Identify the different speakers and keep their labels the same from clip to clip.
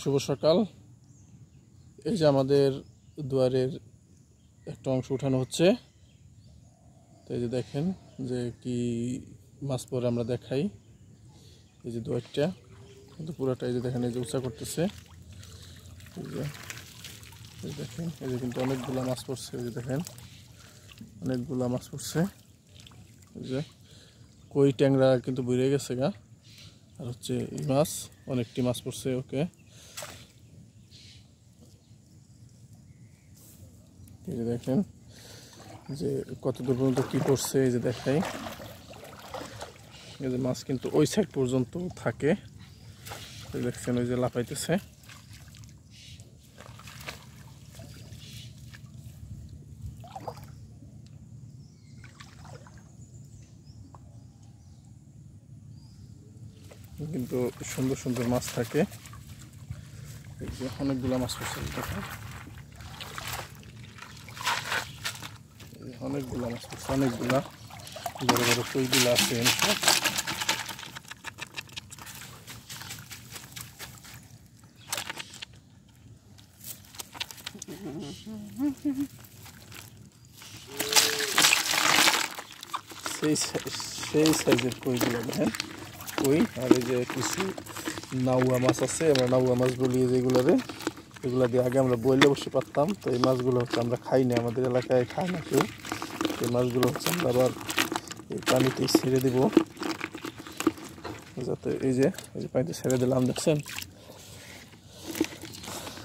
Speaker 1: শুভ সকাল। এই যে আমাদের দুয়ারের একটা অংশ উঠানো হচ্ছে। তো এই যে দেখেন যে কি মাছ পরে আমরা দেখাই। এই যে দুয়ারটা কিন্তু পুরোটা এই যে দেখেন এই যে উঁচা করতেছে। এই যে দেখেন এই যে কিন্তু অনেকগুলা মাছ পড়ছে। এই যে দেখেন অনেকগুলা মাছ পড়ছে। এই যে কই ট্যাংরা কিন্তু বেরিয়ে গেছে গা। আর হচ্ছে এই মাছ অনেকটি মাছ পড়ছে। ওকে, এই যে দেখেন যে কত দূর পর্যন্ত কি করছে। এই যে দেখাই, এই যে মাছ কিন্তু ওই সাইড পর্যন্ত থাকে। দেখছেন ওই যে লাফাইতেছে। কিন্তু সুন্দর সুন্দর মাছ থাকে। এই যে অনেকগুলা মাছ পড়ছে। দেখেন অনেকগুলা মাছ পড়ছে, অনেকগুলা বড় বড় কইগুলা আছে। সেই সাইজের কইগুলো দেখেন কই। আর এই যে কিছু নাউয়া মাছ আছে, আমরা নাউয়া মাছ বলি যেগুলোরে। এগুলো দিয়ে আগে আমরা বইলে বসে পারতাম। তো এই মাছগুলো হচ্ছে আমরা খাই না, আমাদের এলাকায় খায় না কেউ। এই মাছগুলো হচ্ছে আমরা আবার এই পানিতে ছেড়ে দেব, যাতে এই যে পানিতে ছেড়ে দিলাম। দেখছেন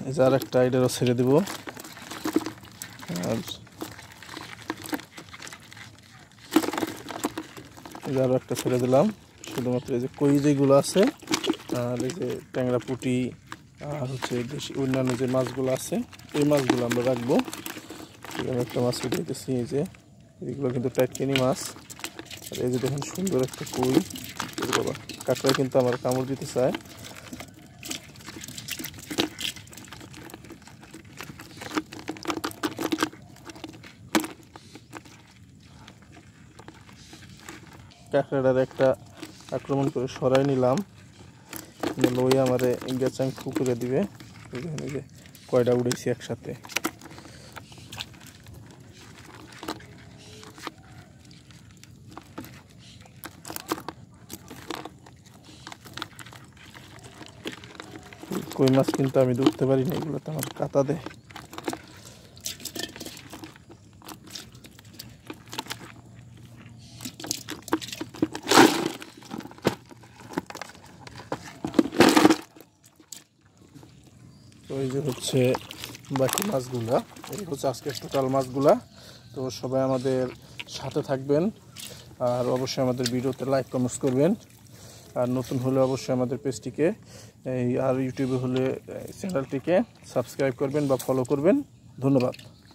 Speaker 1: এই যে আর একটা এটারও ছেড়ে দেব। আর আরও একটা ছেড়ে দিলাম। শুধুমাত্র এই যে কই যেগুলো আছে আর এই যে ট্যাংরা পুঁটি আর হচ্ছে দেশি অন্যান্য যে মাছগুলো আছে এই মাছগুলো আমরা রাখবো। এখানে একটা মাছ উঠেছি। এই যে এগুলো কিন্তু টাটকিনি মাছ। আর এই যে দেখেন সুন্দর একটা কই। বাবা কাঁকড়া কিন্তু আমার কামড় দিতে চায়। কাঁকড়াটার একটা আক্রমণ করে সরাই নিলাম, লই আমারে গেচাং ফু করে দিবে। এই যে কয়টা উড়েছি একসাথে। কই মাছ কিন্তু আমি ধরতে পারি না, এগুলো তো আমার কাঁটা দেয়। তো এই যে হচ্ছে বাকি মাছগুলা, এই হচ্ছে আজকের টোটাল মাছগুলা। তো সবাই আমাদের সাথে থাকবেন আর অবশ্যই আমাদের ভিডিওতে লাইক কমেন্টস করবেন। আর নতুন হলে অবশ্যই আমাদের পেজটিকে আর ইউটিউবে হলে চ্যানেলটিকে সাবস্ক্রাইব করবেন বা ফলো করবেন। ধন্যবাদ।